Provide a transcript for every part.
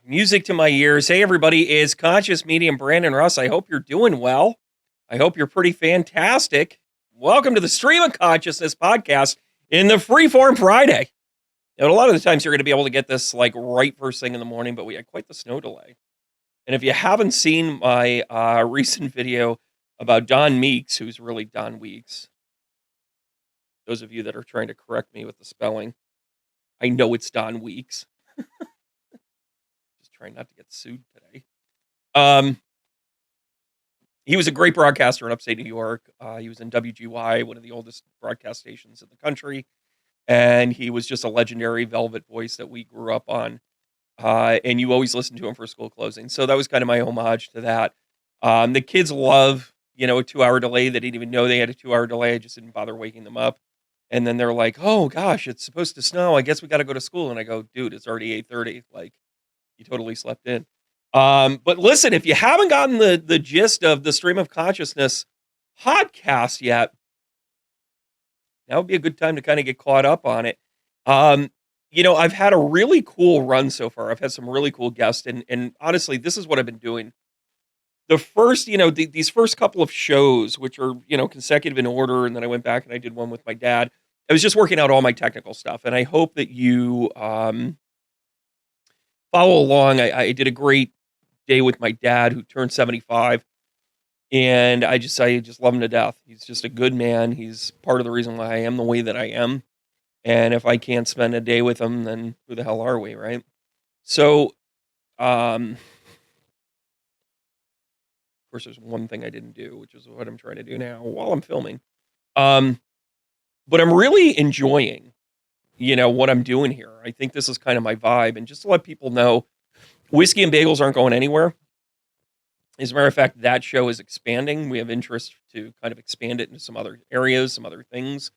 Music to my ears. Hey, everybody, it's Conscious Medium Brandon Russ. I hope you're doing well. I hope you're pretty fantastic. Welcome to the Stream of Consciousness podcast in the Freeform Friday. Now, a lot of the times you're going to be able to get this like right first thing in the morning, but we had quite the snow delay. And if you haven't seen my recent video about Don Meeks, who's really Don Weeks, those of you that are trying to correct me with the spelling, I know it's Don Weeks. Trying not to get sued today. He was a great broadcaster in upstate New York. He was in WGY, one of the oldest broadcast stations in the country. And he was just a legendary velvet voice that we grew up on. And you always listened to him for school closing. So that was kind of my homage to that. The kids love, a 2-hour delay. They didn't even know they had a 2-hour delay. I just didn't bother waking them up. And then they're like, oh gosh, it's supposed to snow. I guess we got to go to school. And I go, dude, it's already 8:30. Like, you totally slept in. But listen, if you haven't gotten the gist of the Stream of Consciousness podcast yet, now would be a good time to kind of get caught up on it. I've had a really cool run so far. I've had some really cool guests, and honestly, this is what I've been doing. The first, these first couple of shows, which are, consecutive in order, and then I went back and I did one with my dad. I was just working out all my technical stuff, and I hope that you follow along. I did a great day with my dad, who turned 75, and I just love him to death. He's just a good man. He's part of the reason why I am the way that I am. And if I can't spend a day with him, then who the hell are we, right? So, of course, there's one thing I didn't do, which is what I'm trying to do now while I'm filming. But I'm really enjoying what I'm doing here. I think this is kind of my vibe. And just to let people know, Whiskey and Bagels aren't going anywhere. As a matter of fact, that show is expanding. We have interest to kind of expand it into some other areas, some other things.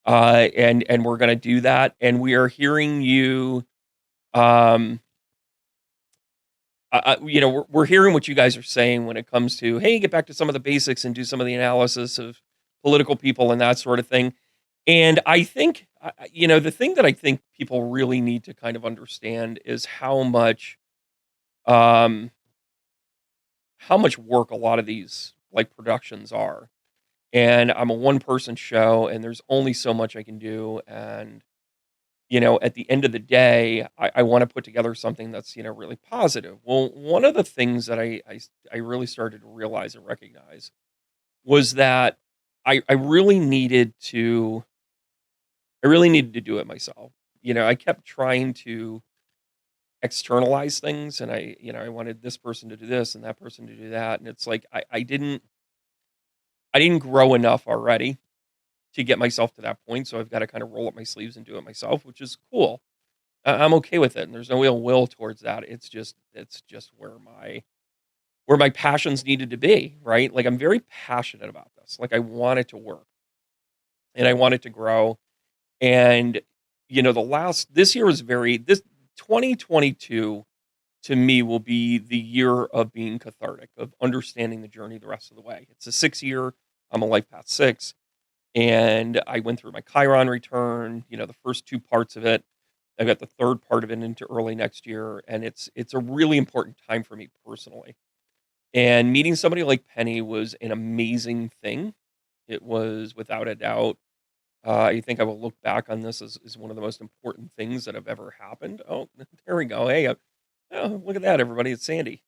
And we're going to do that. And we are hearing you, we're hearing what you guys are saying when it comes to, hey, get back to some of the basics and do some of the analysis of political people and that sort of thing. And I think, the thing that I think people really need to kind of understand is how much work a lot of these like productions are. And I'm a one-person show, and there's only so much I can do. And, at the end of the day, I want to put together something that's, really positive. Well, one of the things that I really started to realize and recognize was that I really needed to do it myself. I kept trying to externalize things, and I wanted this person to do this and that person to do that. And it's like, I didn't grow enough already to get myself to that point. So I've got to kind of roll up my sleeves and do it myself, which is cool. I'm okay with it. And there's no ill will towards that. It's just where my passions needed to be, right? Like, I'm very passionate about this. Like, I want it to work and I want it to grow. And, this year was this 2022 to me will be the year of being cathartic, of understanding the journey the rest of the way. It's a 6-year, I'm a life path 6. And I went through my Chiron return, the first 2 parts of it. I've got the third part of it into early next year. And it's a really important time for me personally. And meeting somebody like Penny was an amazing thing. It was, without a doubt, I think I will look back on this as one of the most important things that have ever happened. Oh, there we go. Hey, oh, look at that, everybody. It's Sandy.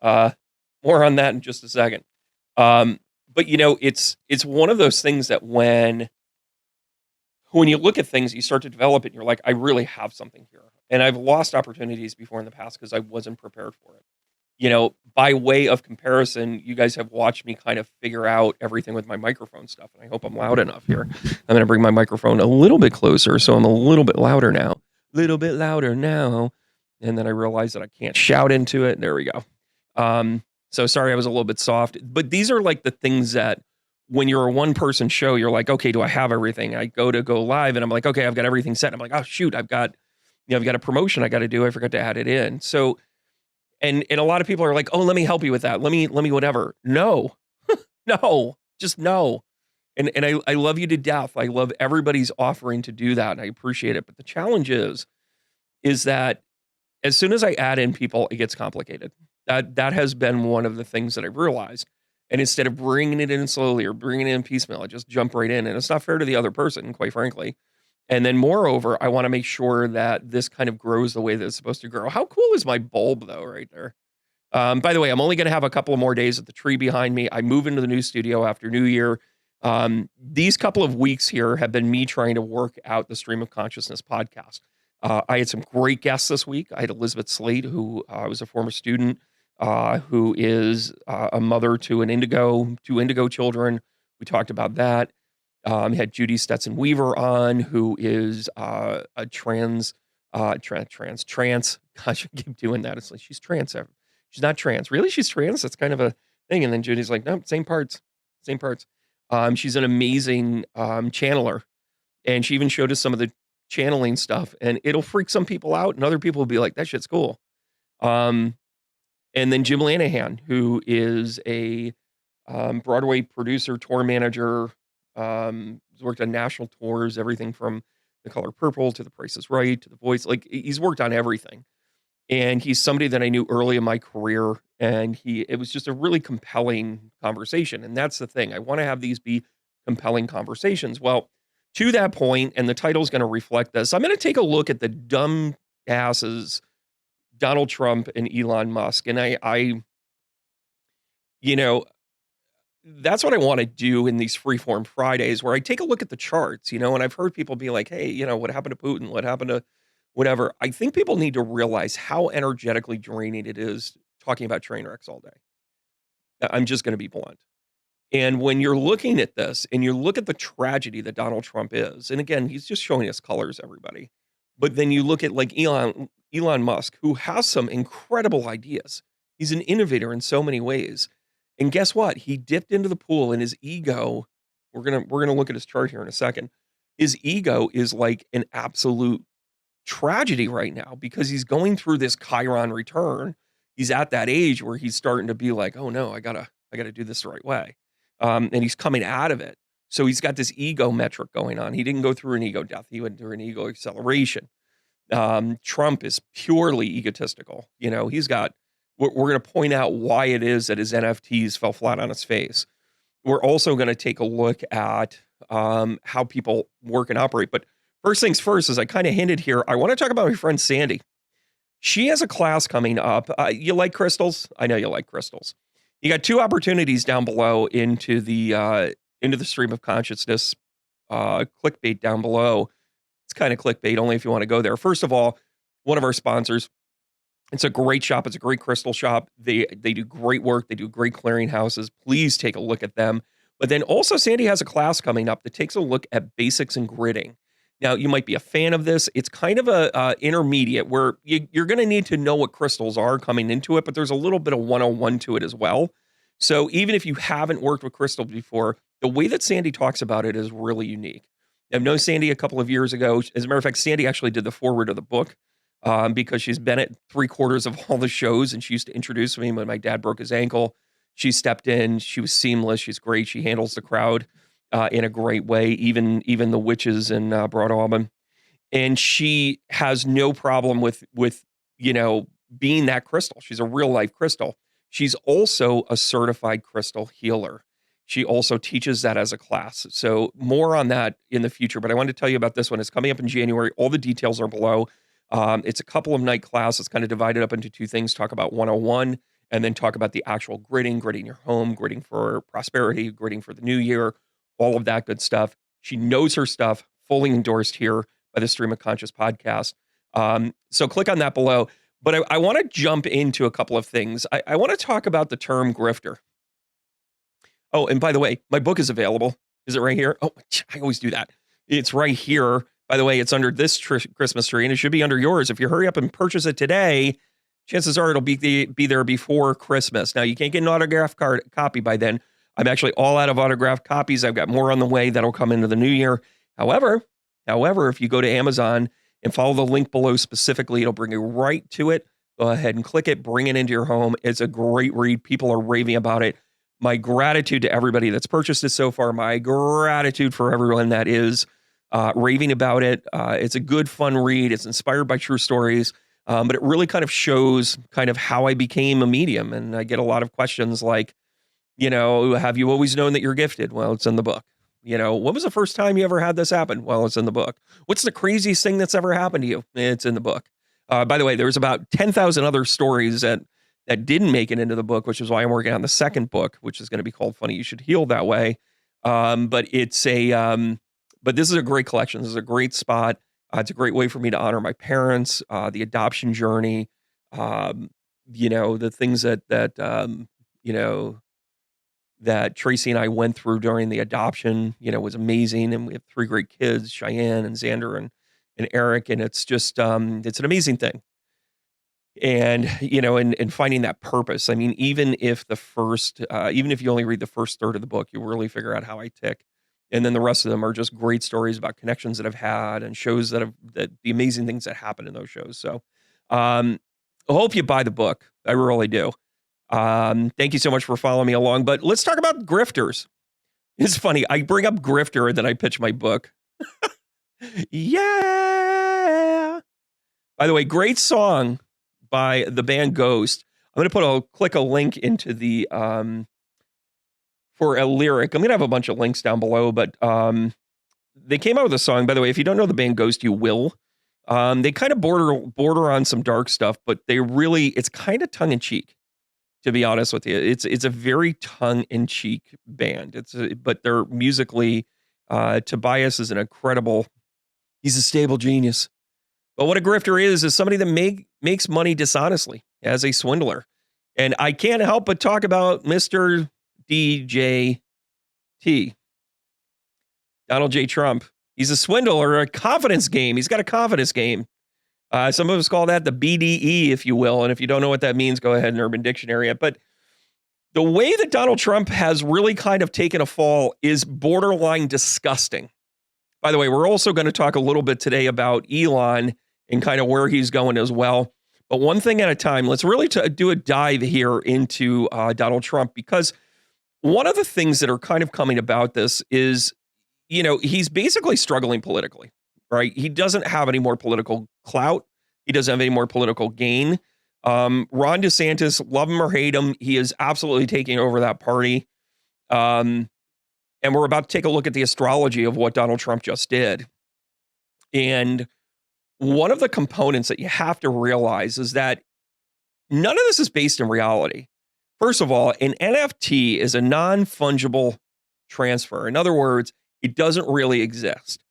More on that in just a second. But it's one of those things that when you look at things, you start to develop it, and you're like, I really have something here. And I've lost opportunities before in the past because I wasn't prepared for it. By way of comparison, you guys have watched me kind of figure out everything with my microphone stuff. And I hope I'm loud enough here. I'm going to bring my microphone a little bit closer, so I'm a little bit louder now. Little bit louder now. And then I realized that I can't shout into it. There we go. So sorry, I was a little bit soft. But these are like the things that when you're a one-person show, you're like, okay, do I have everything? I go live, and I'm like, okay, I've got everything set. I'm like, oh, shoot, I've got a promotion I got to do. I forgot to add it in. So, and a lot of people are like, oh, let me help you with that. Let me whatever. No, no, just no. And I love you to death. I love everybody's offering to do that, and I appreciate it. But the challenge is that as soon as I add in people, it gets complicated. That has been one of the things that I've realized. And instead of bringing it in slowly or bringing it in piecemeal, I just jump right in, and it's not fair to the other person, quite frankly. And then moreover, I want to make sure that this kind of grows the way that it's supposed to grow. How cool is my bulb though, right there? By the way, I'm only going to have a couple of more days at the tree behind me. I move into the new studio after New Year. These couple of weeks here have been me trying to work out the Stream of Consciousness podcast. I had some great guests this week. I had Elizabeth Slade, who was a former student, who is a mother to two indigo children. We talked about that. Had Judy Stetson Weaver on, who is a trans. Gosh, I keep doing that. It's like she's trans. She's not trans. Really, she's trans. That's kind of a thing. And then Judy's like, no, same parts. She's an amazing channeler, and she even showed us some of the channeling stuff, and it'll freak some people out, and other people will be like, that shit's cool. And then Jim Lanahan, who is a Broadway producer, tour manager, he's worked on national tours, everything from The Color Purple to The Price is Right to The Voice. Like, he's worked on everything. And he's somebody that I knew early in my career, and it was just a really compelling conversation. And that's the thing. I want to have these be compelling conversations. Well, to that point, and the title is going to reflect this, I'm going to take a look at the dumb asses, Donald Trump and Elon Musk. And that's what I want to do in these freeform Fridays, where I take a look at the charts, and I've heard people be like, hey, what happened to Putin? What happened to whatever? I think people need to realize how energetically draining it is talking about train wrecks all day. I'm just going to be blunt. And when you're looking at this and you look at the tragedy that Donald Trump is, and again, he's just showing us colors, everybody. But then you look at like Elon Musk, who has some incredible ideas. He's an innovator in so many ways. And guess what? He dipped into the pool, and his ego, we're gonna look at his chart here in a second. His ego is like an absolute tragedy right now because he's going through this Chiron return. He's at that age where he's starting to be like, oh no, I gotta do this the right way. And he's coming out of it. So he's got this ego metric going on. He didn't go through an ego death. He went through an ego acceleration. Trump is purely egotistical. We're going to point out why it is that his NFTs fell flat on its face. We're also going to take a look at how people work and operate. But first things first, as I kind of hinted here, I want to talk about my friend Sandy. She has a class coming up. You like crystals? I know you like crystals. You got two opportunities down below into the Stream of Consciousness clickbait down below. It's kind of clickbait only if you want to go there. First of all, one of our sponsors. It's a great shop. It's a great crystal shop. They do great work. They do great clearinghouses. Please take a look at them. But then also Sandy has a class coming up that takes a look at basics and gridding. Now, you might be a fan of this. It's kind of a intermediate where you're going to need to know what crystals are coming into it, but there's a little bit of 101 to it as well. So even if you haven't worked with crystals before, the way that Sandy talks about it is really unique. I've known Sandy a couple of years ago. As a matter of fact, Sandy actually did the foreword of the book because she's been at 3/4 of all the shows, and she used to introduce me when my dad broke his ankle. She stepped in. She was seamless. She's great. She handles the crowd in a great way, even the witches in Broad Auburn. And she has no problem with being that crystal. She's a real life crystal. She's also a certified crystal healer. She also teaches that as a class. So more on that in the future. But I wanted to tell you about this one. It's coming up in January. All the details are below. It's a couple of night class. It's kind of divided up into two things. Talk about 101 and then talk about the actual gridding your home, gridding for prosperity, gridding for the new year, all of that good stuff. She knows her stuff, fully endorsed here by the Stream of Conscious podcast. So click on that below. But I want to jump into a couple of things. I want to talk about the term grifter. Oh, and by the way, my book is available. Is it right here? Oh, I always do that. It's right here. By the way, it's under this Christmas tree, and it should be under yours. If you hurry up and purchase it today, chances are it'll be there before Christmas. Now, you can't get an autographed copy by then. I'm actually all out of autographed copies. I've got more on the way that'll come into the new year. However, if you go to Amazon and follow the link below specifically, it'll bring you right to it. Go ahead and click it, bring it into your home. It's a great read. People are raving about it. My gratitude to everybody that's purchased it so far. My gratitude for everyone that is raving about it. It's a good, fun read. It's inspired by true stories. But it really kind of shows kind of how I became a medium. And I get a lot of questions like, have you always known that you're gifted? Well, it's in the book. When was the first time you ever had this happen? Well, it's in the book. What's the craziest thing that's ever happened to you? It's in the book. By the way, there's about 10,000 other stories that didn't make it into the book, which is why I'm working on the second book, which is going to be called Funny You Should Heal That Way. But this is a great collection. This is a great spot. It's a great way for me to honor my parents, the adoption journey, the things that Tracy and I went through during the adoption, was amazing. And we have 3 great kids, Cheyenne and Xander and Eric. And it's just, it's an amazing thing. And, and finding that purpose. I mean, even if you only read the first third of the book, you really figure out how I tick. And then the rest of them are just great stories about connections that I've had and shows that the amazing things that happen in those shows. So, I hope you buy the book. I really do. Thank you so much for following me along, but let's talk about grifters. It's funny. I bring up grifter and then I pitch my book. Yeah. By the way, great song by the band Ghost. I'm going to click a link into the, for a lyric. I'm going to have a bunch of links down below, but, they came out with a song. By the way, if you don't know the band Ghost, you will. They kind of border on some dark stuff, but it's kind of tongue in cheek. To be honest with you, it's a very tongue-in-cheek band. But they're musically, Tobias is he's a stable genius. But what a grifter is somebody that makes money dishonestly as a swindler. And I can't help but talk about Mr. DJT, Donald J. Trump. He's a swindler, a confidence game. He's got a confidence game. Some of us call that the BDE, if you will. And if you don't know what that means, go ahead and Urban Dictionary it. But the way that Donald Trump has really kind of taken a fall is borderline disgusting. By the way, we're also going to talk a little bit today about Elon and kind of where he's going as well. But one thing at a time, let's really do a dive here into Donald Trump, because one of the things that are kind of coming about this is, he's basically struggling politically. Right. He doesn't have any more political clout. He doesn't have any more political gain. Ron DeSantis, love him or hate him, he is absolutely taking over that party. And we're about to take a look at the astrology of what Donald Trump just did. And one of the components that you have to realize is that none of this is based in reality. First of all, an NFT is a non-fungible transfer. In other words, it doesn't really exist.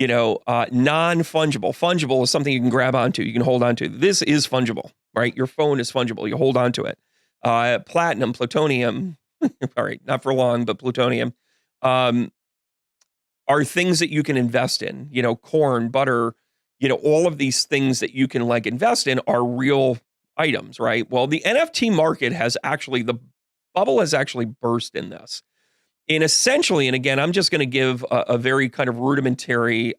Non-fungible. Fungible is something you can grab onto, you can hold onto. This is fungible, right? Your phone is fungible. You hold onto it. Platinum, plutonium, all right, not for long, but plutonium, are things that you can invest in. Corn, butter, all of these things that you can invest in are real items, right? Well, the NFT market the bubble has actually burst in this. And essentially, and again, I'm just going to give a very kind of rudimentary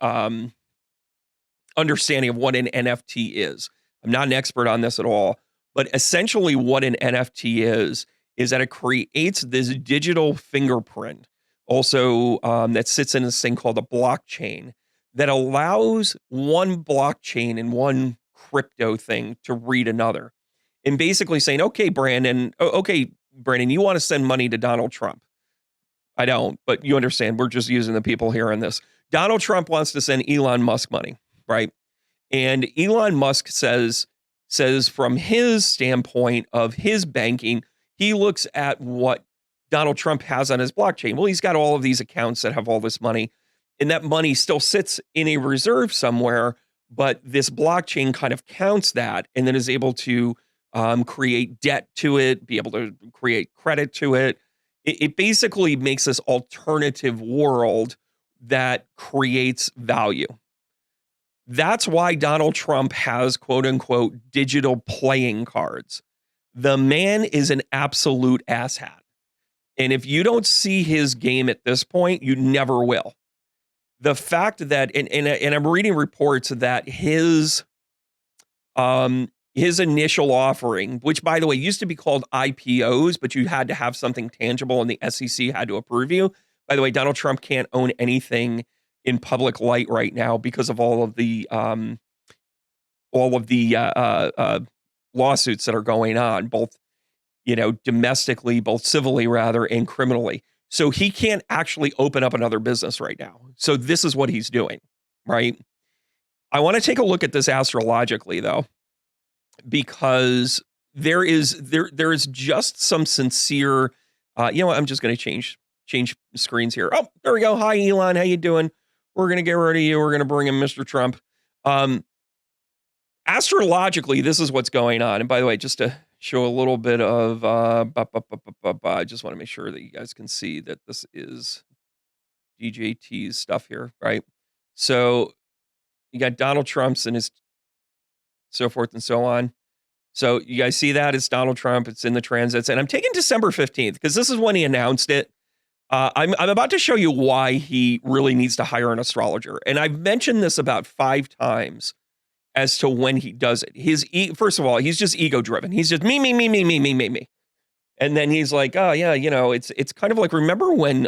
understanding of what an NFT is. I'm not an expert on this at all, but essentially what an NFT is that it creates this digital fingerprint, also that sits in this thing called a blockchain, that allows one blockchain and one crypto thing to read another. And basically saying, okay, Brandon, you want to send money to Donald Trump. I don't, but you understand, we're just using the people here in this. Donald Trump wants to send Elon Musk money, right? And Elon Musk says from his standpoint of his banking, he looks at what Donald Trump has on his blockchain. Well, he's got all of these accounts that have all this money, and that money still sits in a reserve somewhere, but this blockchain kind of counts that and then is able to create debt to it, be able to create credit to it. It basically makes this alternative world that creates value. That's why Donald Trump has, quote unquote, digital playing cards. The man is an absolute asshat. And if you don't see his game at this point, you never will. The fact that, and I'm reading reports that his initial offering, which, by the way, used to be called IPOs, but you had to have something tangible and the SEC had to approve you. By the way, Donald Trump can't own anything in public light right now because of all of the all of the lawsuits that are going on, both domestically, both civilly rather, and criminally. So he can't actually open up another business right now. So this is what he's doing, right? I want to take a look at this astrologically though, because there is just some sincere. You know what? I'm just going to change screens here. Oh, there we go. Hi, Elon. How you doing? We're going to get rid of you. We're going to bring in Mr. Trump. Astrologically, this is what's going on. And by the way, just to show a little bit of, I just want to make sure that you guys can see that this is DJT's stuff here, right? So you got Donald Trump's and his so forth and so on. So you guys see that? It's Donald Trump. It's in the transits. And I'm taking December 15th because this is when he announced it. I'm about to show you why he really needs to hire an astrologer. And I've mentioned this about 5 times as to when he does it. First of all, he's just ego driven. He's just me. And then he's like, oh yeah, it's kind of like, remember when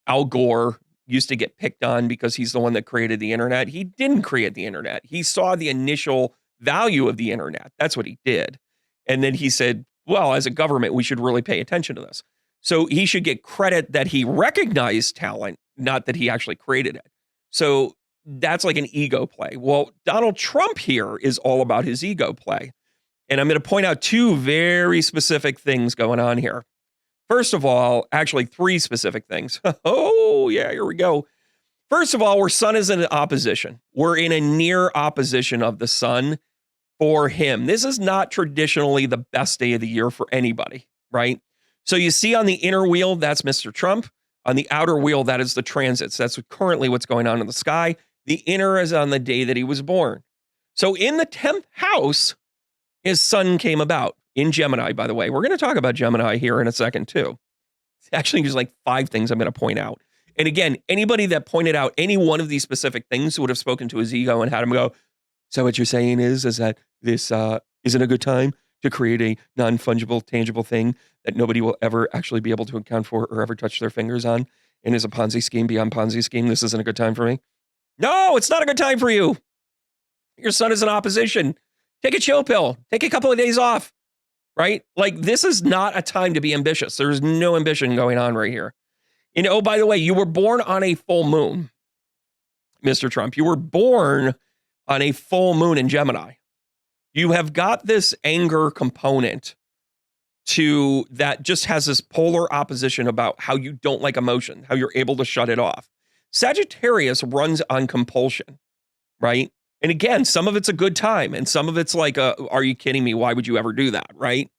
Al Gore used to get picked on because he's the one that created the internet? He didn't create the internet. He saw the initial value of the internet. That's what he did. And then he said, well, as a government, we should really pay attention to this. So he should get credit that he recognized talent, not that he actually created it. So that's like an ego play. Well, Donald Trump here is all about his ego play. And I'm going to point out 2 very specific things going on here. First of all, actually 3 specific things. Oh, yeah, here we go. First of all, our sun is in opposition. We're in a near opposition of the sun for him. This is not traditionally the best day of the year for anybody, right? So you see on the inner wheel, that's Mr. Trump. On the outer wheel, that is the transits. That's currently what's going on in the sky. The inner is on the day that he was born. So in the 10th house, his sun came about in Gemini, by the way. We're going to talk about Gemini here in a second, too. Actually, there's like 5 things I'm going to point out. And again, anybody that pointed out any one of these specific things would have spoken to his ego and had him go, so what you're saying is that this isn't a good time to create a non-fungible, tangible thing that nobody will ever actually be able to account for or ever touch their fingers on, and is a Ponzi scheme beyond Ponzi scheme. This isn't a good time for me. No, it's not a good time for you. Your sun is in opposition. Take a chill pill. Take a couple of days off, right? Like, this is not a time to be ambitious. There's no ambition going on right here. And oh, by the way, you were born on a full moon, Mr. Trump. You were born on a full moon in Gemini. You have got this anger component to that just has this polar opposition about how you don't like emotion, how you're able to shut it off. Sagittarius runs on compulsion, right? And again, some of it's a good time and some of it's like, are you kidding me? Why would you ever do that, right?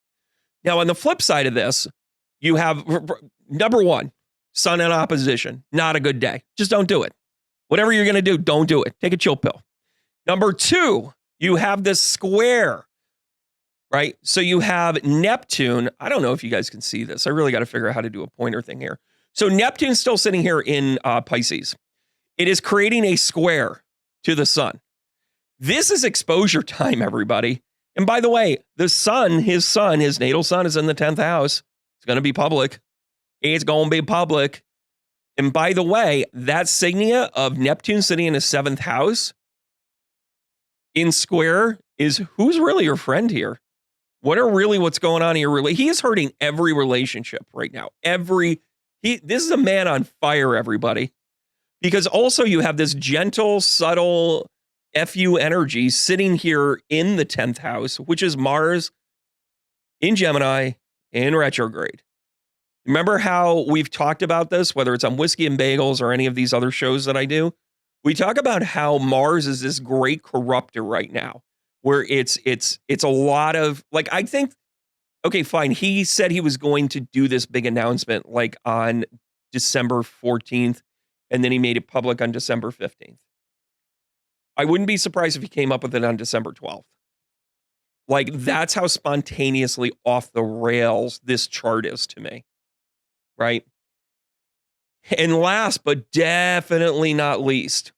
Now, on the flip side of this, you have number 1, sun in opposition. Not a good day. Just don't do it. Whatever you're going to do, don't do it. Take a chill pill. Number 2, you have this square, right? So you have Neptune. I don't know if you guys can see this. I really got to figure out how to do a pointer thing here. So Neptune's still sitting here in Pisces. It is creating a square to the sun. This is exposure time, everybody. And by the way, the sun, his natal sun is in the 10th house. It's going to be public. It's going to be public. And by the way, that signia of Neptune sitting in his 7th house in square is who's really your friend here? What's going on here? Really, he is hurting every relationship right now. This is a man on fire, everybody. Because also you have this gentle, subtle FU energy sitting here in the 10th house, which is Mars in Gemini in retrograde. Remember how we've talked about this, whether it's on Whiskey and Bagels or any of these other shows that I do? We talk about how Mars is this great corruptor right now, where it's a lot of, like, I think, okay, fine. He said he was going to do this big announcement like on December 14th, and then he made it public on December 15th. I wouldn't be surprised if he came up with it on December 12th. Like, that's how spontaneously off the rails this chart is to me, right? And last, but definitely not least,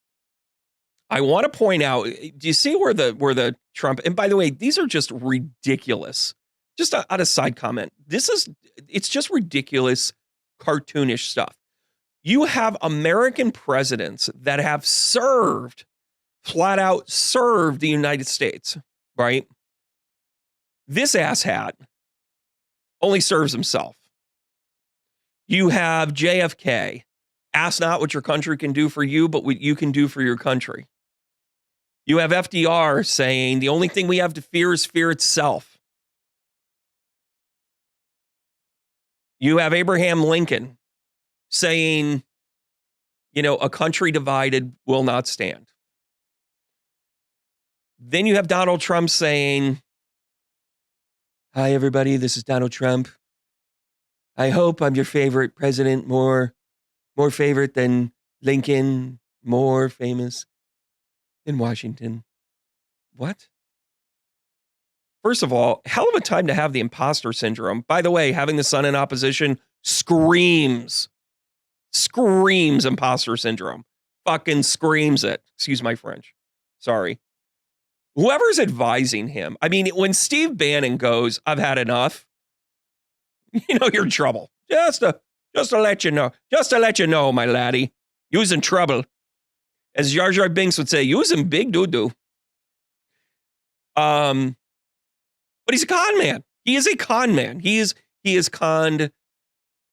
I want to point out, do you see where the Trump, and by the way, these are just ridiculous. Just on a side comment, it's just ridiculous, cartoonish stuff. You have American presidents that have served flat out served the United States, right? This asshat only serves himself. You have JFK. Ask not what your country can do for you, but what you can do for your country. You have FDR saying the only thing we have to fear is fear itself. You have Abraham Lincoln saying, a country divided will not stand. Then you have Donald Trump saying, hi, everybody, this is Donald Trump. I hope I'm your favorite president, more favorite than Lincoln, more famous in Washington. What? First of all, hell of a time to have the imposter syndrome. By the way, having the sun in opposition screams imposter syndrome. Fucking screams it. Excuse my French. Sorry. Whoever's advising him. I mean, when Steve Bannon goes, I've had enough, you're in trouble. Just to let you know. Just to let you know, my laddie. You's in trouble. As Jar Jar Binks would say, you's in big doo-doo. But he's a con man. He is a con man. He is conned.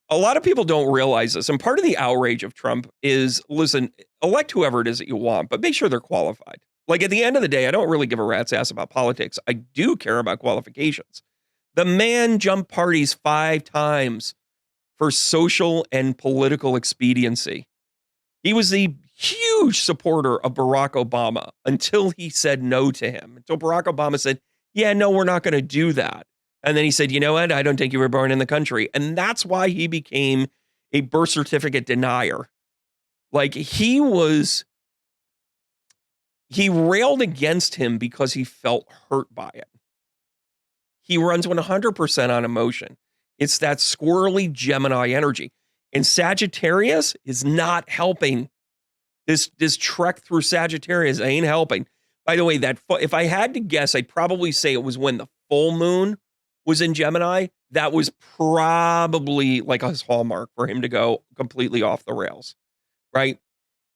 A lot of people don't realize this. And part of the outrage of Trump is, listen, elect whoever it is that you want, but make sure they're qualified. Like, at the end of the day, I don't really give a rat's ass about politics. I do care about qualifications. The man jumped parties 5 times for social and political expediency. He was a huge supporter of Barack Obama until he said no to him. Until Barack Obama said, yeah, no, we're not going to do that. And then he said, you know what? I don't think you were born in the country. And that's why he became a birth certificate denier. Like, he railed against him because he felt hurt by it. He runs 100% on emotion. It's that squirrely Gemini energy. And Sagittarius is not helping. This trek through Sagittarius ain't helping. By the way, if I had to guess, I'd probably say it was when the full moon was in Gemini. That was probably like a hallmark for him to go completely off the rails, right?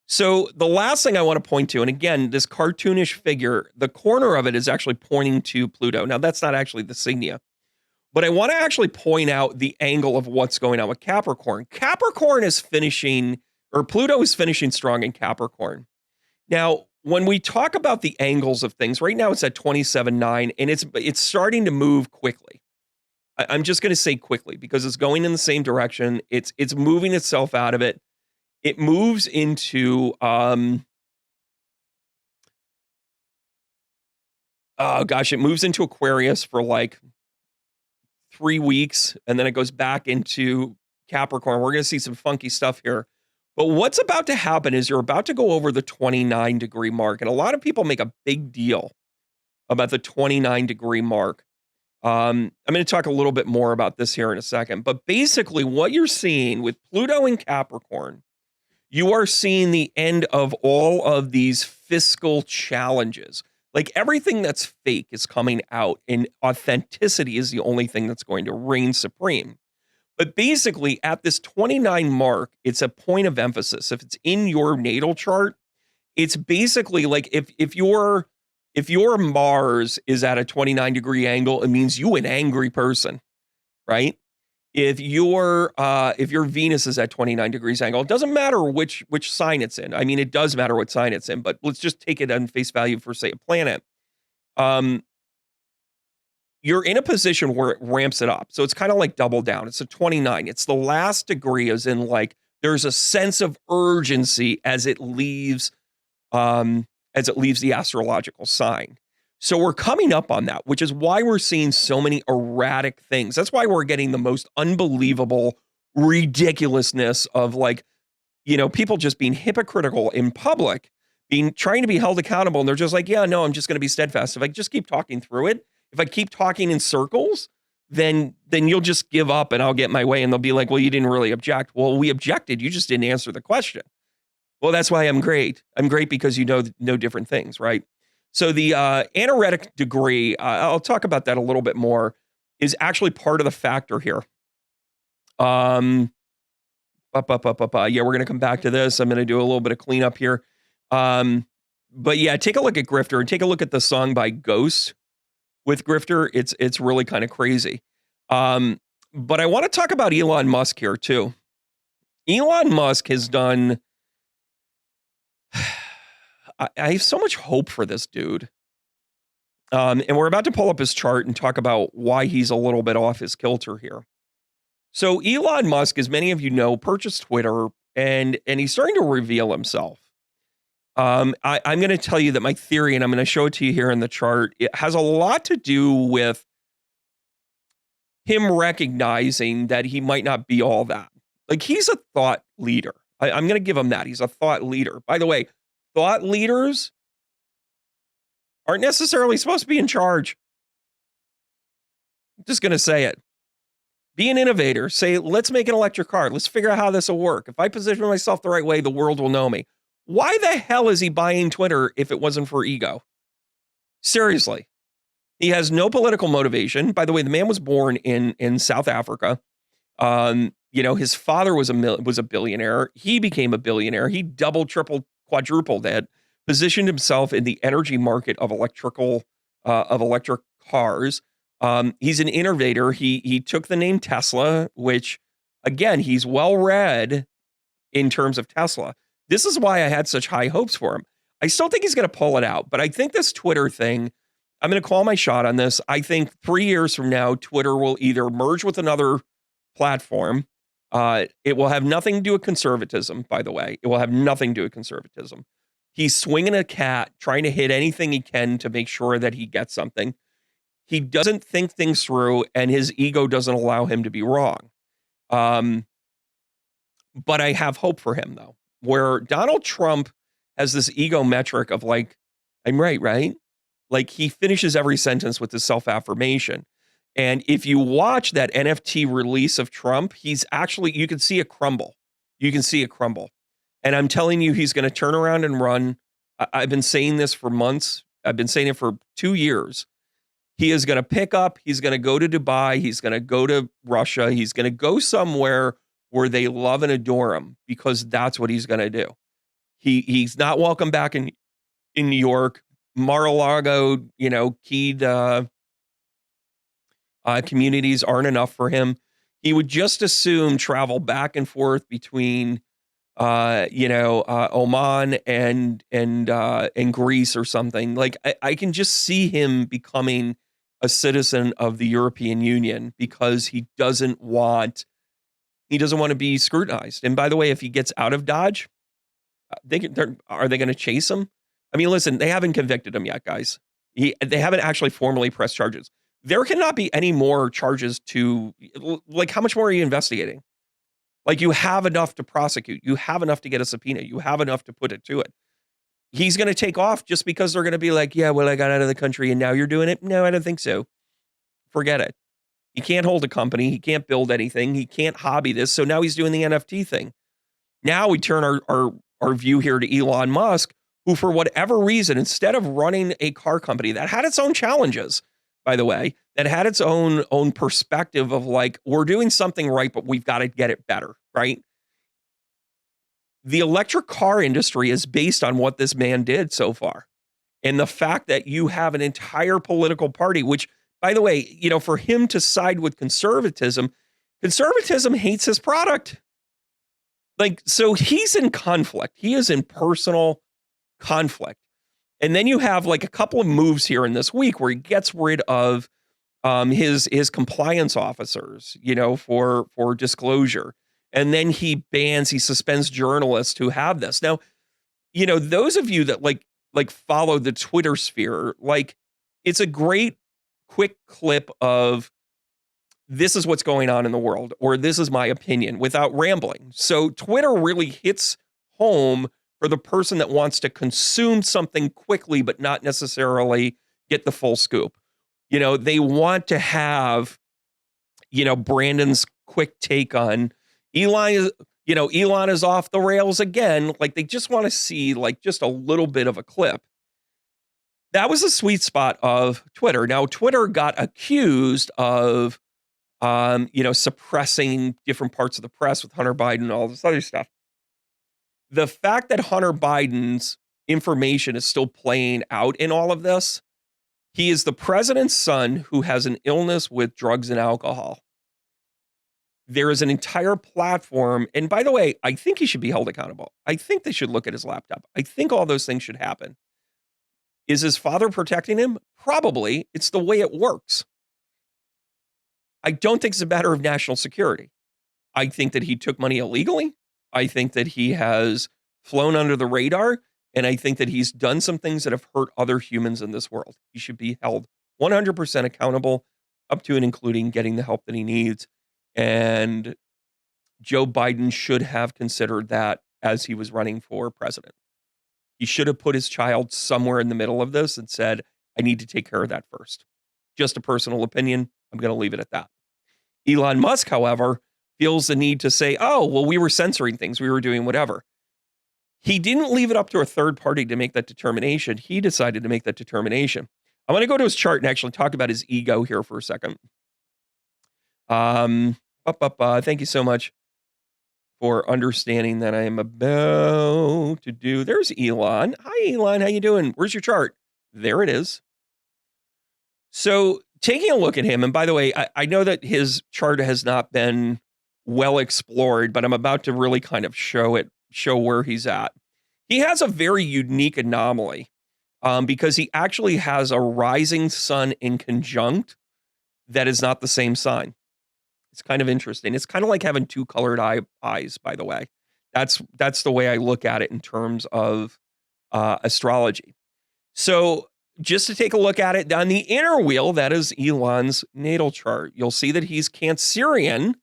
So the last thing I want to point to, and again, this cartoonish figure, the corner of it is actually pointing to Pluto. Now, that's not actually the signia, but I want to actually point out the angle of what's going on with Capricorn. Capricorn is finishing, or Pluto is finishing strong in Capricorn. Now, when we talk about the angles of things, right now it's at 27.9, and it's starting to move quickly. I'm just going to say quickly because it's going in the same direction. It's moving itself out of it. It moves into it moves into Aquarius for like 3 weeks, and then it goes back into Capricorn. We're going to see some funky stuff here. But what's about to happen is you're about to go over the 29-degree mark. And a lot of people make a big deal about the 29-degree mark. I'm going to talk a little bit more about this here in a second. But basically, what you're seeing with Pluto in Capricorn, you are seeing the end of all of these fiscal challenges. Like, everything that's fake is coming out, and authenticity is the only thing that's going to reign supreme. But basically, at this 29 mark, it's a point of emphasis. If it's in your natal chart, it's basically like if your Mars is at a 29-degree angle, it means you an angry person, right? If your Venus is at 29 degrees angle, it doesn't matter which sign it's in. I mean, it does matter what sign it's in, but let's just take it on face value for, say, a planet. You're in a position where it ramps it up. So it's kind of like double down. It's a 29. It's the last degree, as in like there's a sense of urgency as it leaves the astrological sign. So we're coming up on that, which is why we're seeing so many erratic things. That's why we're getting the most unbelievable ridiculousness of people just being hypocritical in public, trying to be held accountable. And they're just like, yeah, no, I'm just going to be steadfast. If I just keep talking through it, if I keep talking in circles, then you'll just give up and I'll get my way. And they'll be like, well, you didn't really object. Well, we objected. You just didn't answer the question. Well, that's why I'm great. I'm great because you know different things, right? So the Aneretic degree, I'll talk about that a little bit more, is actually part of the factor here. Yeah, we're going to come back to this. I'm going to do a little bit of cleanup here. But yeah, take a look at Grifter and take a look at the song by Ghost with Grifter. It's really kind of crazy. Um, but I want to talk about Elon Musk here too. Elon Musk has done. I have so much hope for this dude. And we're about to pull up his chart and talk about why he's a little bit off his kilter here. So Elon Musk, as many of you know, purchased Twitter and he's starting to reveal himself. I'm going to tell you that my theory, and I'm going to show it to you here in the chart, it has a lot to do with him recognizing that he might not be all that. Like, he's a thought leader. I'm going to give him that. He's a thought leader. By the way, thought leaders aren't necessarily supposed to be in charge. I'm just going to say it. Be an innovator. Say, let's make an electric car. Let's figure out how this will work. If I position myself the right way, the world will know me. Why the hell is he buying Twitter if it wasn't for ego? Seriously. He has no political motivation. By the way, the man was born in South Africa. His father was a billionaire. He became a billionaire. He doubled, tripled, quadrupled that, positioned himself in the energy market of electric cars. He's an innovator. He took the name Tesla, which, again, he's well read in terms of Tesla. This is why I had such high hopes for him. I still think he's going to pull it out, but I think this Twitter thing, I'm going to call my shot on this. I think 3 years from now, Twitter will either merge with another platform. It will have nothing to do with conservatism, by the way. It will have nothing to do with conservatism. He's swinging a cat, trying to hit anything he can to make sure that he gets something. He doesn't think things through, and his ego doesn't allow him to be wrong. But I have hope for him, though, where Donald Trump has this ego metric of like, I'm right? Like, he finishes every sentence with this self-affirmation. And if you watch that NFT release of Trump, he's actually, you can see it crumble. And I'm telling you, he's going to turn around and run. I've been saying this for months. I've been saying it for 2 years. He is going to pick up. He's going to go to Dubai. He's going to go to Russia. He's going to go somewhere where they love and adore him, because that's what he's going to do. He's not welcome back in New York. Mar-a-Lago, keyed communities aren't enough for him. He would just assume travel back and forth between Oman and Greece or something. Like, I can just see him becoming a citizen of the European Union because he doesn't want to be scrutinized. And by the way, if he gets out of Dodge, are they going to chase him? I mean, listen, they haven't convicted him yet, guys. They haven't actually formally pressed charges. There cannot be any more charges to, like, how much more are you investigating? Like, you have enough to prosecute. You have enough to get a subpoena. You have enough to put it to it. He's going to take off just because they're going to be like, yeah, well, I got out of the country and now you're doing it. No, I don't think so. Forget it. He can't hold a company. He can't build anything. He can't hobby this. So now he's doing the NFT thing. Now we turn our view here to Elon Musk, who, for whatever reason, instead of running a car company that had its own challenges, by the way, that had its own perspective of like, we're doing something right, but we've got to get it better, right? The electric car industry is based on what this man did so far. And the fact that you have an entire political party, which, by the way, for him to side with conservatism hates his product. Like, so he's in conflict. He is in personal conflict. And then you have like a couple of moves here in this week where he gets rid of his compliance officers, for disclosure. And then he suspends journalists who have this. Now, those of you that like follow the Twitter sphere, like, it's a great quick clip of this is what's going on in the world, or this is my opinion, without rambling. So Twitter really hits home for the person that wants to consume something quickly, but not necessarily get the full scoop. They want to have, Brandon's quick take on Elon is off the rails again. Like, they just want to see like just a little bit of a clip. That was a sweet spot of Twitter. Now, Twitter got accused of, suppressing different parts of the press with Hunter Biden and all this other stuff. The fact that Hunter Biden's information is still playing out in all of this. He is the president's son who has an illness with drugs and alcohol. There is an entire platform. And by the way, I think he should be held accountable. I think they should look at his laptop. I think all those things should happen. Is his father protecting him? Probably. It's the way it works. I don't think it's a matter of national security. I think that he took money illegally. I think that he has flown under the radar. And I think that he's done some things that have hurt other humans in this world. He should be held 100% accountable, up to and including getting the help that he needs. And Joe Biden should have considered that as he was running for president. He should have put his child somewhere in the middle of this and said, I need to take care of that first. Just a personal opinion. I'm going to leave it at that. Elon Musk, however, feels the need to say, oh, well, we were censoring things. We were doing whatever. He didn't leave it up to a third party to make that determination. He decided to make that determination. I'm going to go to his chart and actually talk about his ego here for a second. Thank you so much for understanding that I am about to do. There's Elon. Hi, Elon. How you doing? Where's your chart? There it is. So taking a look at him, and by the way, I know that his chart has not been well explored, but I'm about to really kind of show where he's at. He has a very unique anomaly because he actually has a rising sun in conjunct that is not the same sign. It's kind of interesting. It's kind of like having two colored eyes, by the way. That's the way I look at it in terms of astrology. So just to take a look at it, on the inner wheel, that is Elon's natal chart. You'll see that he's Cancerian.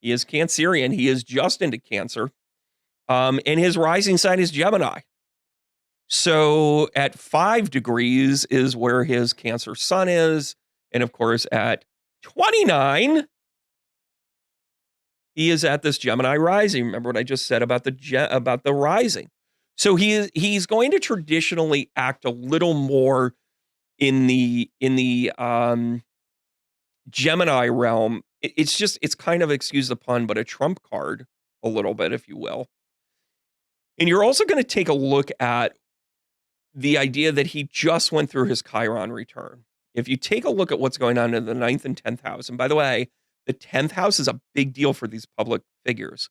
He is Cancerian. He is just into Cancer. And his rising sign is Gemini. So at 5 degrees is where his Cancer sun is. And of course, at 29, he is at this Gemini rising. Remember what I just said about the rising. So he's going to traditionally act a little more in the Gemini realm. It's kind of, excuse the pun, but a trump card a little bit, if you will. And you're also going to take a look at the idea that he just went through his Chiron return. If you take a look at what's going on in the 9th and 10th house, and by the way, the 10th house is a big deal for these public figures.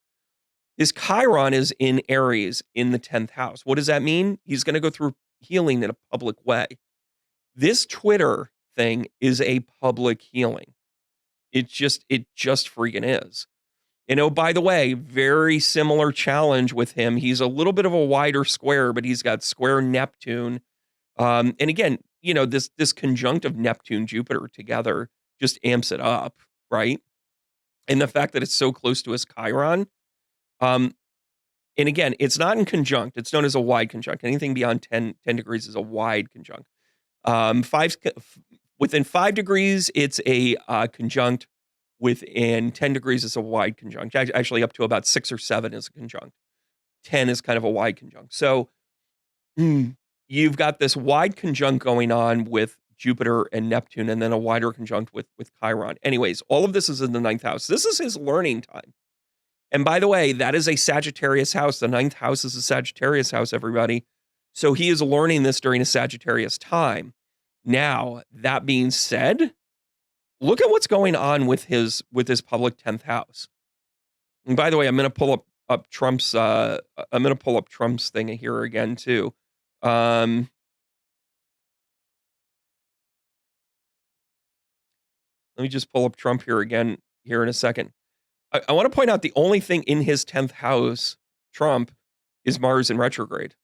His Chiron is in Aries in the 10th house. What does that mean? He's going to go through healing in a public way. This Twitter thing is a public healing. It just freaking is. And oh, by the way, very similar challenge with him. He's a little bit of a wider square, but he's got square Neptune. And again, this conjunct of Neptune, Jupiter together just amps it up, right? And the fact that it's so close to his Chiron. And again, it's not in conjunct. It's known as a wide conjunct. Anything beyond 10 degrees is a wide conjunct. Within 5 degrees, it's a conjunct. Within 10 degrees is a wide conjunct. Actually, up to about 6 or 7 is a conjunct. 10 is kind of a wide conjunct. So you've got this wide conjunct going on with Jupiter and Neptune, and then a wider conjunct with Chiron. Anyways, all of this is in the 9th house. This is his learning time. And by the way, that is a Sagittarius house. The 9th house is a Sagittarius house, everybody. So he is learning this during a Sagittarius time. Now, that being said, look at what's going on with his public 10th house. And by the way, I'm going to pull up Trump's thing here again too. Let me just pull up Trump here again here in a second. I want to point out the only thing in his 10th house, Trump, is Mars in retrograde.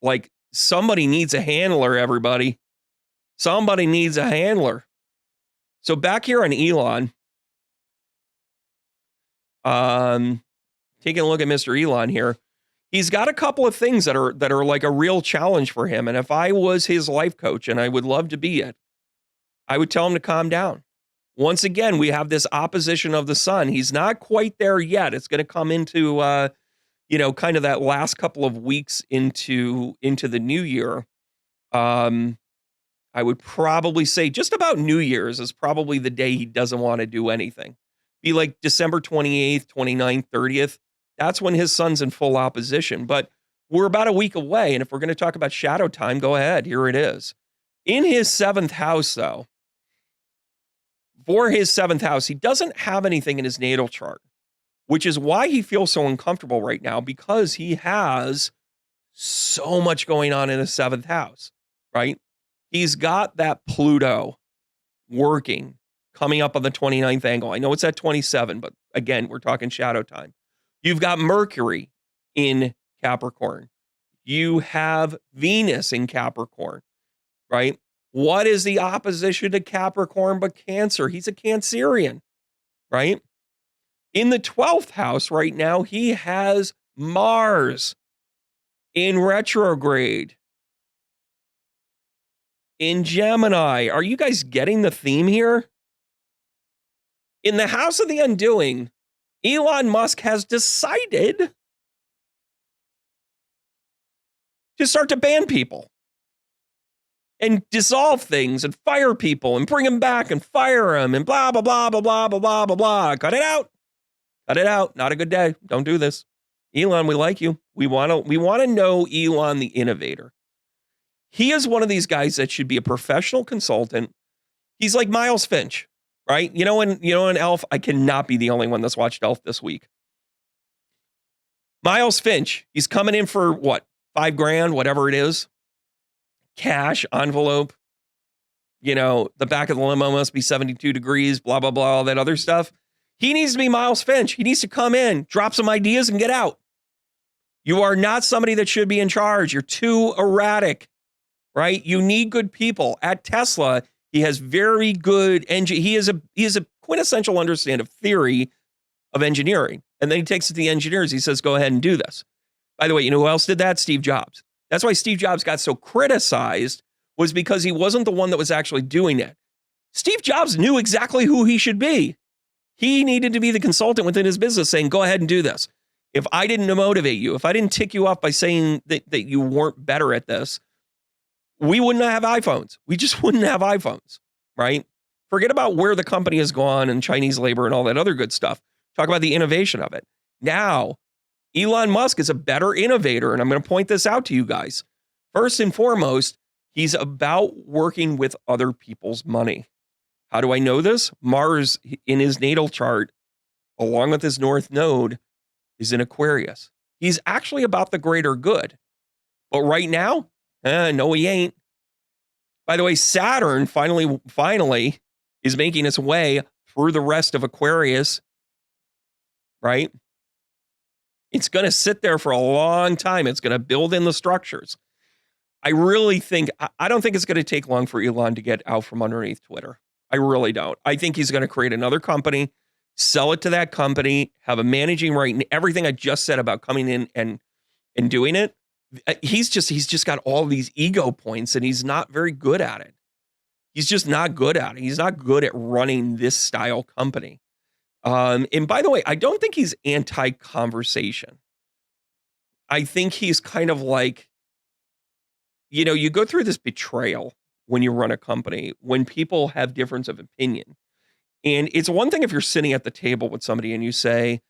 Like, somebody needs a handler, everybody. Somebody needs a handler. So back here on Elon, taking a look at Mr. Elon here, he's got a couple of things that are like a real challenge for him. And if I was his life coach, and I would love to be it, I would tell him to calm down. Once again, we have this opposition of the sun. He's not quite there yet. It's going to come into, kind of that last couple of weeks into the new year. I would probably say just about New Year's is probably the day he doesn't want to do anything. Be like December 28th, 29th, 30th. That's when his sun's in full opposition. But We're about a week away, and if we're going to talk about shadow time, go ahead. Here it is. In his 7th house, though, for his 7th house, he doesn't have anything in his natal chart, which is why he feels so uncomfortable right now, because he has so much going on in his 7th house, right? He's got that Pluto working, coming up on the 29th angle. I know it's at 27, but again, we're talking shadow time. You've got Mercury in Capricorn. You have Venus in Capricorn, right? What is the opposition to Capricorn but Cancer? He's a Cancerian, right? In the 12th house right now, he has Mars in retrograde in Gemini. Are you guys getting the theme here? In the house of the undoing, Elon Musk has decided to start to ban people and dissolve things and fire people and bring them back and fire them and blah, blah, blah, blah, blah, blah, blah, blah, blah. Cut it out. Cut it out. Not a good day. Don't do this. Elon, we like you. We want to know Elon, the innovator. He is one of these guys that should be a professional consultant. He's like Miles Finch, right? You know, in Elf, I cannot be the only one that's watched Elf this week. Miles Finch, he's coming in for what? $5,000, whatever it is. Cash, envelope. You know, the back of the limo must be 72 degrees, blah, blah, blah, all that other stuff. He needs to be Miles Finch. He needs to come in, drop some ideas, and get out. You are not somebody that should be in charge. You're too erratic, right? You need good people. At Tesla, he has very good he is a quintessential understanding of theory of engineering. And then he takes it to the engineers. He says, go ahead and do this. By the way, you know who else did that? Steve Jobs. That's why Steve Jobs got so criticized, was because he wasn't the one that was actually doing it. Steve Jobs knew exactly who he should be. He needed to be the consultant within his business saying, go ahead and do this. If I didn't motivate you, if I didn't tick you off by saying that you weren't better at this, we wouldn't have iPhones. We just wouldn't have iPhones, right? Forget about where the company has gone and Chinese labor and all that other good stuff. Talk about the innovation of it. Now, Elon Musk is a better innovator, and I'm going to point this out to you guys. First and foremost, he's about working with other people's money. How do I know this? Mars in his natal chart, along with his North Node, is in Aquarius. He's actually about the greater good. But right now, no, he ain't. By the way, Saturn finally is making its way through the rest of Aquarius, right? It's going to sit there for a long time. It's going to build in the structures. I really think, I don't think it's going to take long for Elon to get out from underneath Twitter. I really don't. I think he's going to create another company, sell it to that company, have a managing right, and everything I just said about coming in and doing it. He's just got all these ego points, and he's not very good at it. He's just not good at it. He's not good at running this style company. And by the way, I don't think he's anti-conversation. I think he's kind of like, you know, you go through this betrayal when you run a company, when people have difference of opinion. And it's one thing if you're sitting at the table with somebody and you say,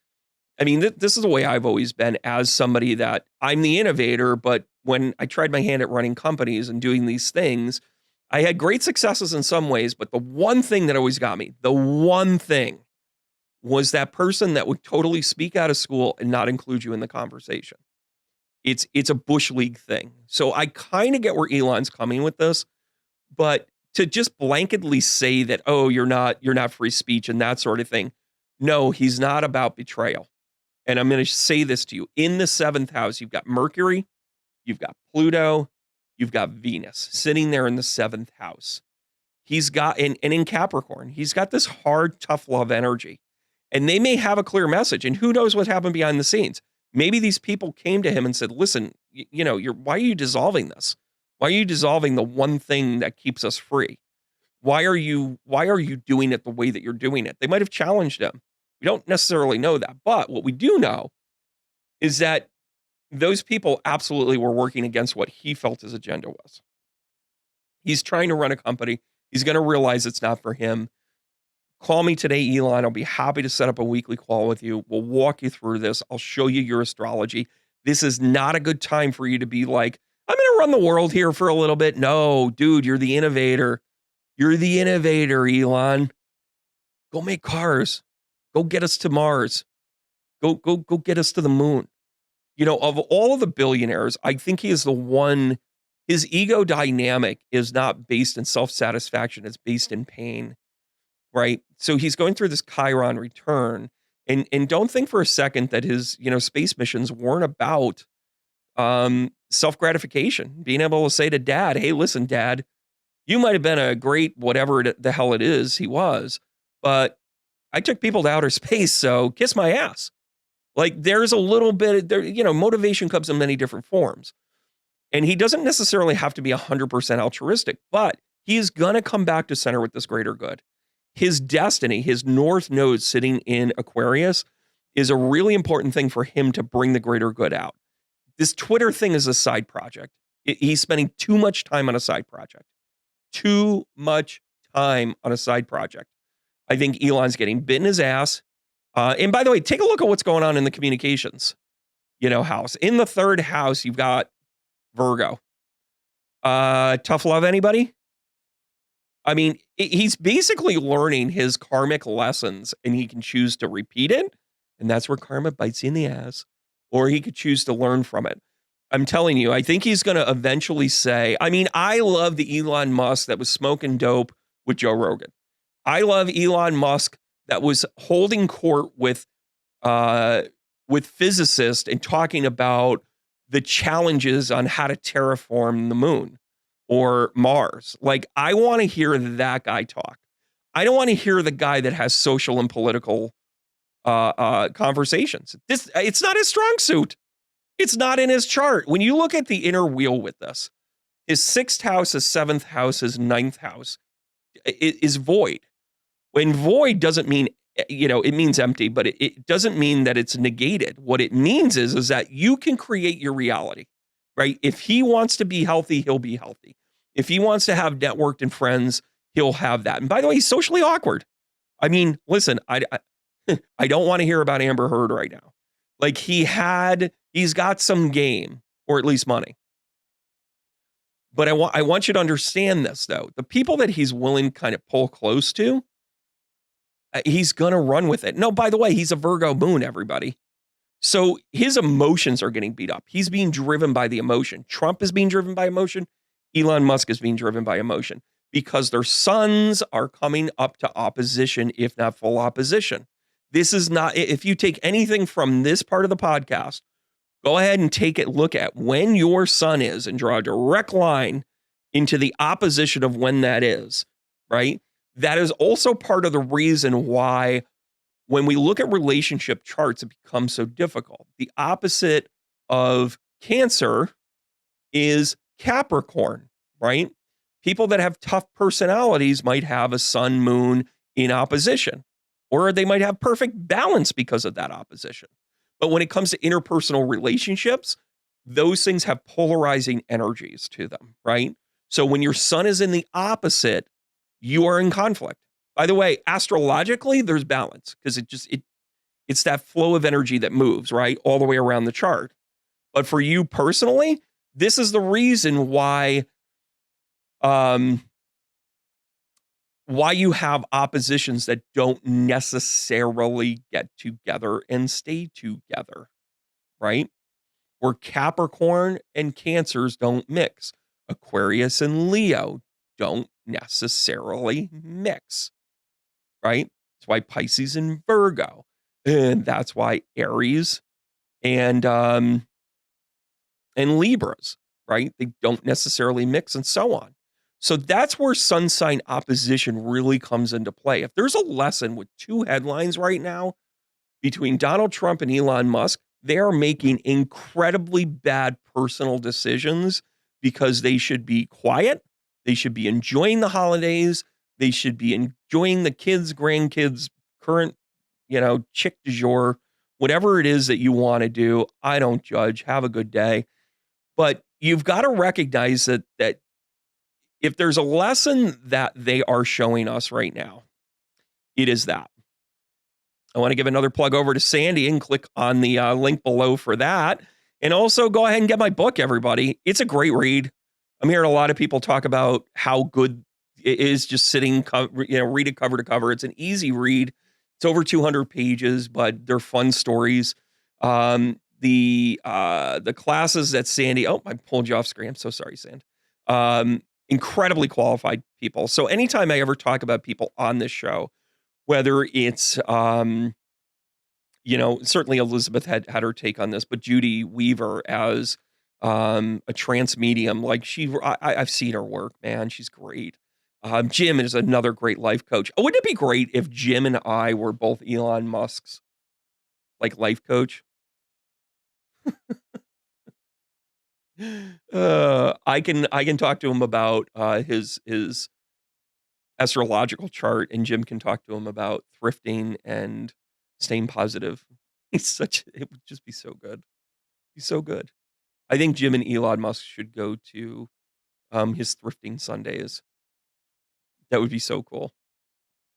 I mean, this is the way I've always been as somebody that I'm the innovator, but when I tried my hand at running companies and doing these things, I had great successes in some ways, but the one thing that always got me, the one thing was that person that would totally speak out of school and not include you in the conversation. It's a Bush League thing. So I kind of get where Elon's coming with this, but to just blanketly say that, oh, you're not free speech and that sort of thing. No, he's not about betrayal. And I'm going to say this to you. In the 7th house, you've got Mercury, you've got Pluto, you've got Venus sitting there in the 7th house. He's got, and in Capricorn, he's got this hard, tough love energy. And they may have a clear message. And who knows what happened behind the scenes? Maybe these people came to him and said, listen, you know, why are you dissolving this? Why are you dissolving the one thing that keeps us free? Why are you doing it the way that you're doing it? They might have challenged him. We don't necessarily know that. But what we do know is that those people absolutely were working against what he felt his agenda was. He's trying to run a company. He's going to realize it's not for him. Call me today, Elon. I'll be happy to set up a weekly call with you. We'll walk you through this. I'll show you your astrology. This is not a good time for you to be like, I'm going to run the world here for a little bit. No, dude, you're the innovator. You're the innovator, Elon. Go make cars. Go get us to Mars. Go get us to the moon. Of all of the billionaires, I think he is the one. His ego dynamic is not based in self-satisfaction. It's based in pain, right? So he's going through this Chiron return. And don't think for a second that his, space missions weren't about self-gratification, being able to say to dad, hey, listen, dad, you might have been a great whatever the hell it is he was, but I took people to outer space, so kiss my ass. Like there's a little bit there, motivation comes in many different forms. And he doesn't necessarily have to be 100% altruistic, but he is going to come back to center with this greater good. His destiny, his north node sitting in Aquarius is a really important thing for him to bring the greater good out. This Twitter thing is a side project. He's spending too much time on a side project. Too much time on a side project. I think Elon's getting bit in his ass. And by the way, take a look at what's going on in the communications, house. In the third house, you've got Virgo. Tough love, anybody? I mean, he's basically learning his karmic lessons and he can choose to repeat it. And that's where karma bites you in the ass. Or he could choose to learn from it. I'm telling you, I think he's going to eventually say, I love the Elon Musk that was smoking dope with Joe Rogan. I love Elon Musk that was holding court with physicists and talking about the challenges on how to terraform the moon or Mars. Like, I want to hear that guy talk. I don't want to hear the guy that has social and political conversations. It's not his strong suit. It's not in his chart. When you look at the inner wheel with this, his sixth house, his seventh house, his ninth house is void. When void doesn't mean, it means empty, but it doesn't mean that it's negated. What it means is that you can create your reality, right? If he wants to be healthy, he'll be healthy. If he wants to have networked and friends, he'll have that. And by the way, he's socially awkward. Listen, I don't want to hear about Amber Heard right now. Like he's got some game, or at least money. But I want you to understand this, though. The people that he's willing to kind of pull close to, he's going to run with it. No, by the way, he's a Virgo moon, everybody. So his emotions are getting beat up. He's being driven by the emotion. Trump is being driven by emotion. Elon Musk is being driven by emotion because their sons are coming up to opposition, if not full opposition. This is not, if you take anything from this part of the podcast, go ahead and take a look at when your sun is and draw a direct line into the opposition of when that is, right? That is also part of the reason why when we look at relationship charts, it becomes so difficult. The opposite of Cancer is Capricorn, right? People that have tough personalities might have a sun, moon in opposition, or they might have perfect balance because of that opposition. But when it comes to interpersonal relationships, those things have polarizing energies to them, right? So when your sun is in the opposite, you are in conflict. By the way, astrologically, there's balance because it's that flow of energy that moves, right? All the way around the chart. But for you personally, this is the reason why you have oppositions that don't necessarily get together and stay together, right? Where Capricorn and Cancers don't mix. Aquarius and Leo don't necessarily mix, right? That's why Pisces and Virgo, and that's why Aries and Libras, right? They don't necessarily mix and so on. So that's where sun sign opposition really comes into play. If there's a lesson with two headlines right now between Donald Trump and Elon Musk, they are making incredibly bad personal decisions because they should be quiet. They should be enjoying the holidays. They should be enjoying the kids, grandkids, current, chick du jour, whatever it is that you want to do. I don't judge. Have a good day. But you've got to recognize that if there's a lesson that they are showing us right now, it is that. I want to give another plug over to Sandy and click on the link below for that. And also go ahead and get my book, everybody. It's a great read. I'm hearing a lot of people talk about how good it is just sitting, read it cover to cover. It's an easy read. It's over 200 pages, but they're fun stories. The classes that Sandy, oh, I pulled you off screen. I'm so sorry, Sand. Incredibly qualified people. So anytime I ever talk about people on this show, whether it's certainly Elizabeth had her take on this, but Judy Weaver as a trance medium, like I've seen her work, man. She's great. Jim is another great life coach. Wouldn't it be great if Jim and I were both Elon Musk's like life coach? I can talk to him about his astrological chart, and Jim can talk to him about thrifting and staying positive. It would just be so good. He's so good. I think Jim and Elon Musk should go to his thrifting Sundays. That would be so cool.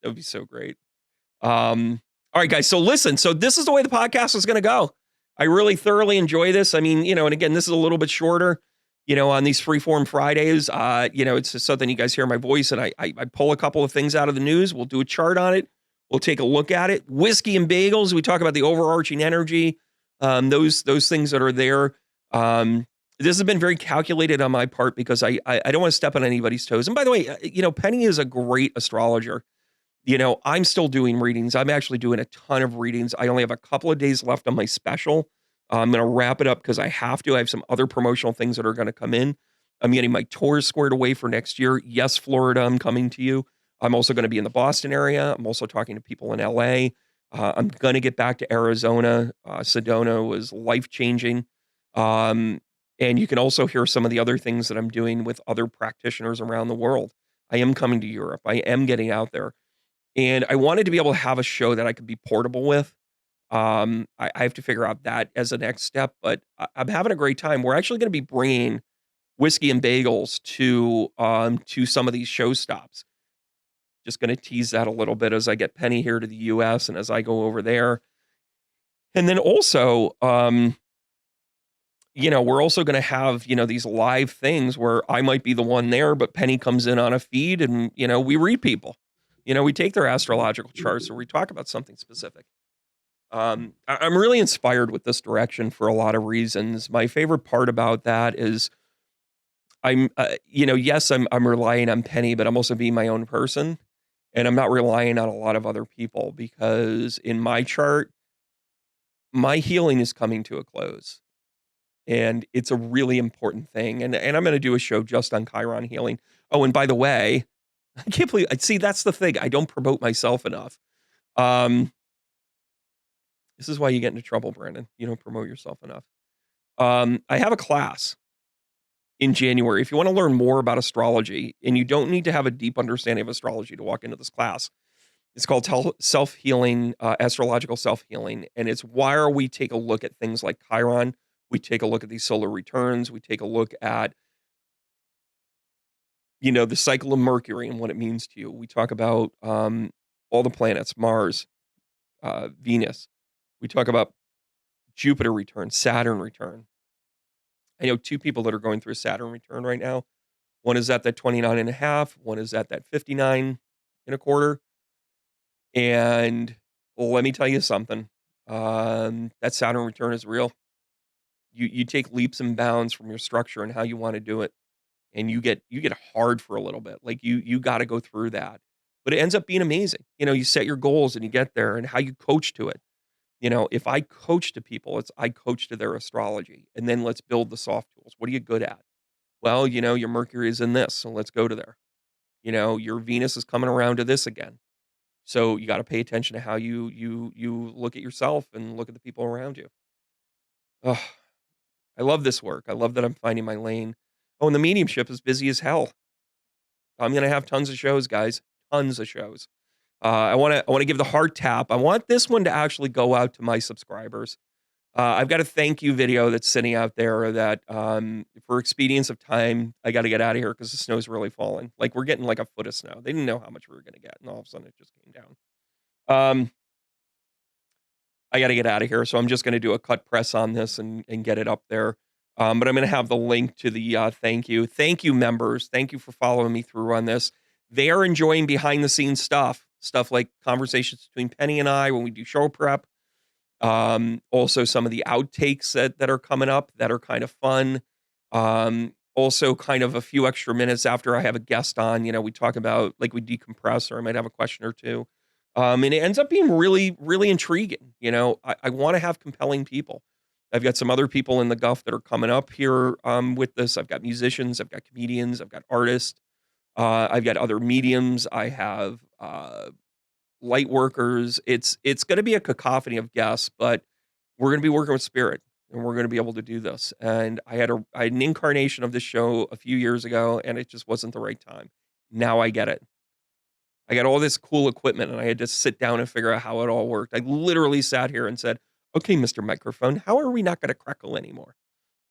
That would be so great. All right, guys. So listen, so this is the way the podcast is going to go. I really thoroughly enjoy this. I mean, and again, this is a little bit shorter, on these freeform Fridays. It's just something you guys hear my voice, and I pull a couple of things out of the news. We'll do a chart on it. We'll take a look at it. Whiskey and bagels. We talk about the overarching energy, those things that are there. This has been very calculated on my part because I don't want to step on anybody's toes. And by the way, Penny is a great astrologer. I'm still doing readings. I'm actually doing a ton of readings. I only have a couple of days left on my special. I'm going to wrap it up because I have to. I have some other promotional things that are going to come in. I'm getting my tours squared away for next year. Yes, Florida, I'm coming to you. I'm also going to be in the Boston area. I'm also talking to people in LA. I'm going to get back to Arizona. Sedona was life-changing. And you can also hear some of the other things that I'm doing with other practitioners around the world. I am coming to Europe. I am getting out there. And I wanted to be able to have a show that I could be portable with. I have to figure out that as a next step, but I'm having a great time. We're actually going to be bringing whiskey and bagels to some of these show stops. Just going to tease that a little bit as I get Penny here to the US and as I go over there. And then also, we're also going to have, these live things where I might be the one there, but Penny comes in on a feed and, we read people. We take their astrological charts or we talk about something specific. I'm really inspired with this direction for a lot of reasons. My favorite part about that is yes, I'm relying on Penny, but I'm also being my own person. And I'm not relying on a lot of other people because in my chart, my healing is coming to a close. And it's a really important thing. And I'm going to do a show just on Chiron healing. Oh, and by the way, I can't believe, see, that's the thing. I don't promote myself enough. This is why you get into trouble, Brandon. You don't promote yourself enough. I have a class in January. If you want to learn more about astrology, and you don't need to have a deep understanding of astrology to walk into this class, it's called Self-Healing, Astrological Self-Healing. And it's where we take a look at things like Chiron. We take a look at these solar returns. We take a look at the cycle of Mercury and what it means to you. We talk about all the planets, Mars, Venus. We talk about Jupiter return, Saturn return. I know two people that are going through a Saturn return right now. One is at that 29 and a half. One is at that 59 and a quarter. And let me tell you something. That Saturn return is real. You take leaps and bounds from your structure and how you want to do it. And you get hard for a little bit. Like you got to go through that. But it ends up being amazing. You set your goals and you get there and how you coach to it. If I coach to people, I coach to their astrology. And then let's build the soft tools. What are you good at? Well, your Mercury is in this, so let's go to there. Your Venus is coming around to this again. So you got to pay attention to how you look at yourself and look at the people around you. Ugh, I love this work. I love that I'm finding my lane. Oh, and the mediumship is busy as hell. I'm going to have tons of shows, guys. Tons of shows. I want to give the heart tap. I want this one to actually go out to my subscribers. I've got a thank you video that's sitting out there that for expedience of time, I got to get out of here because the snow's really falling. Like we're getting like a foot of snow. They didn't know how much we were going to get, and all of a sudden it just came down. I got to get out of here. So I'm just going to do a cut press on this and get it up there. But I'm going to have the link to the thank you. Thank you, members. Thank you for following me through on this. They are enjoying behind the scenes stuff like conversations between Penny and I when we do show prep. Also some of the outtakes that are coming up that are kind of fun. Also kind of a few extra minutes after I have a guest on, we talk about like we decompress or I might have a question or two. And it ends up being really, really intriguing. I want to have compelling people. I've got some other people in the Gulf that are coming up here with this. I've got musicians, I've got comedians, I've got artists, I've got other mediums, I have light workers. It's going to be a cacophony of guests, but we're going to be working with spirit and we're going to be able to do this. And I had an incarnation of this show a few years ago and it just wasn't the right time. Now I get it. I got all this cool equipment and I had to sit down and figure out how it all worked. I literally sat here and said, okay, Mr. Microphone, how are we not going to crackle anymore?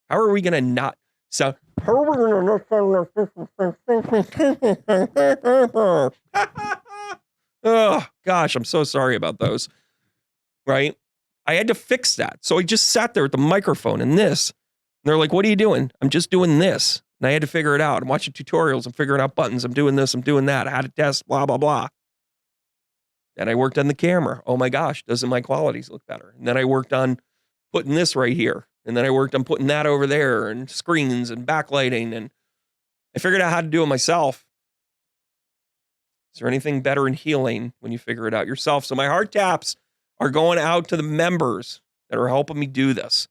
How are we going to not sound? How are we going to not Oh, gosh, I'm so sorry about those. Right? I had to fix that. So I just sat there with the microphone and this. And they're like, what are you doing? I'm just doing this. And I had to figure it out. I'm watching tutorials. I'm figuring out buttons. I'm doing this. I'm doing that. I had to test, blah, blah, blah. Then I worked on the camera. Oh my gosh, doesn't my qualities look better? And then I worked on putting this right here. And then I worked on putting that over there and screens and backlighting. And I figured out how to do it myself. Is there anything better in healing when you figure it out yourself? So my heart taps are going out to the members that are helping me do this.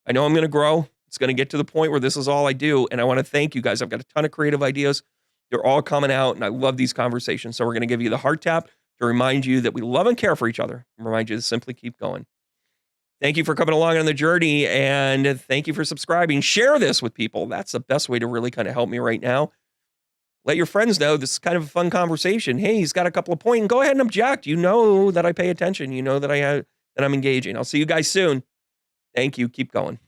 I know I'm going to grow. It's going to get to the point where this is all I do. And I want to thank you guys. I've got a ton of creative ideas. They're all coming out and I love these conversations. So we're going to give you the heart tap to remind you that we love and care for each other and remind you to simply keep going. Thank you for coming along on the journey and thank you for subscribing. Share this with people. That's the best way to really kind of help me right now. Let your friends know this is kind of a fun conversation. Hey, he's got a couple of points. Go ahead and object. You know that I pay attention. You know that I'm engaging. I'll see you guys soon. Thank you. Keep going.